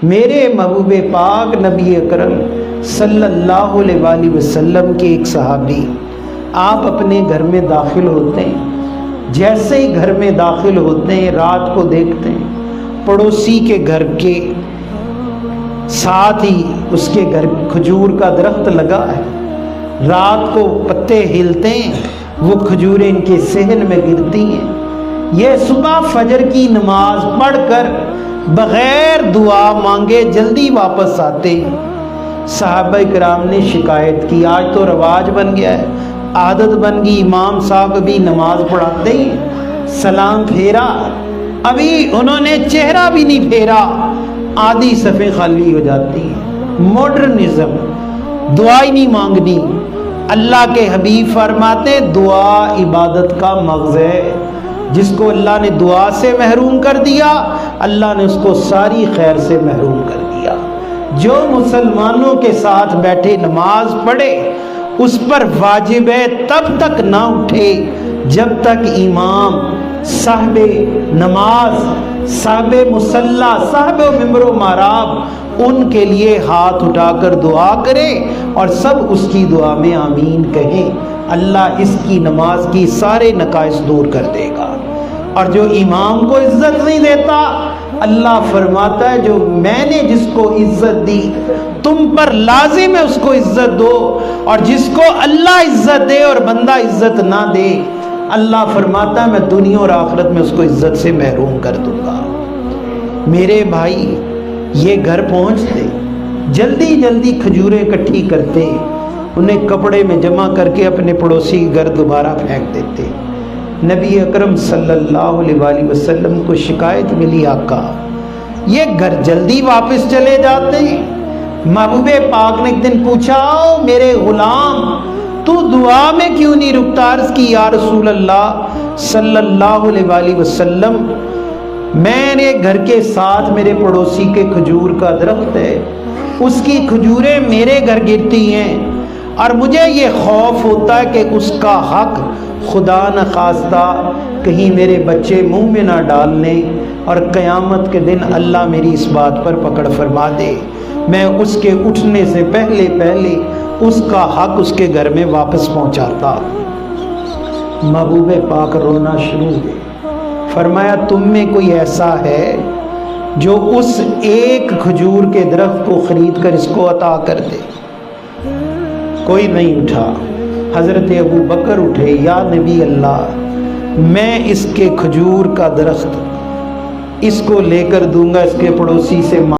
میرے محبوب پاک نبی اکرم صلی اللہ علیہ وآلہ وسلم کے ایک صحابی، آپ اپنے گھر میں داخل ہوتے ہیں، جیسے ہی گھر میں داخل ہوتے ہیں رات کو دیکھتے ہیں پڑوسی کے گھر کے ساتھ ہی اس کے گھر کھجور کا درخت لگا ہے، رات کو پتے ہلتے ہیں، وہ کھجوریں ان کے صحن میں گرتی ہیں۔ یہ صبح فجر کی نماز پڑھ کر بغیر دعا مانگے جلدی واپس آتے ہیں۔ صحابہ کرام نے شکایت کی، آج تو رواج بن گیا ہے، عادت بن گئی، امام صاحب ابھی نماز پڑھاتے ہیں، سلام پھیرا، ابھی انہوں نے چہرہ بھی نہیں پھیرا، آدھی صفیں خالی ہو جاتی ہیں۔ ماڈرنزم، دعا ہی نہیں مانگنی۔ اللہ کے حبیب فرماتے دعا عبادت کا مغز ہے، جس کو اللہ نے دعا سے محروم کر دیا اللہ نے اس کو ساری خیر سے محروم کر دیا۔ جو مسلمانوں کے ساتھ بیٹھے نماز پڑھے اس پر واجب ہے تب تک نہ اٹھے جب تک امام، صاحب نماز، صاحب مصلی، صاحب ممبر و محراب ان کے لیے ہاتھ اٹھا کر دعا کرے اور سب اس کی دعا میں آمین کہیں۔ اللہ اس کی نماز کی سارے نقائص دور کر دے گا۔ اور جو امام کو عزت نہیں دیتا اللہ فرماتا ہے جو میں نے جس کو عزت دی تم پر لازم ہے اس کو عزت دو، اور جس کو اللہ عزت دے اور بندہ عزت نہ دے اللہ فرماتا ہے میں دنیا اور آخرت میں اس کو عزت سے محروم کر دوں گا۔ میرے بھائی یہ گھر پہنچتے جلدی جلدی کھجوریں اکٹھی کرتے، انہیں کپڑے میں جمع کر کے اپنے پڑوسی کے گھر دوبارہ پھینک دیتے۔ نبی اکرم صلی اللہ علیہ وآلہ وسلم کو شکایت ملی، آقا یہ گھر جلدی واپس چلے جاتے ہیں۔ محبوب پاک نے ایک دن پوچھا میرے غلام تو دعا میں کیوں نہیں رکتا؟ عرض کی یا رسول اللہ صلی اللہ علیہ وآلہ وسلم میرے گھر کے ساتھ میرے پڑوسی کے کھجور کا درخت ہے، اس کی کھجوریں میرے گھر گرتی ہیں اور مجھے یہ خوف ہوتا ہے کہ اس کا حق خدا نخواستہ کہیں میرے بچے منہ میں نہ ڈال لیں اور قیامت کے دن اللہ میری اس بات پر پکڑ فرما دے، میں اس کے اٹھنے سے پہلے اس کا حق اس کے گھر میں واپس پہنچاتا۔ محبوب پاک رونا شروع ہوئے، فرمایا تم میں کوئی ایسا ہے جو اس ایک کھجور کے درخت کو خرید کر اس کو عطا کر دے؟ کوئی نہیں اٹھا۔ حضرت ابو بکر اٹھے، یا نبی اللہ میں اس کے کھجور کا درخت اس کو لے کر دوں گا، اس کے پڑوسی سے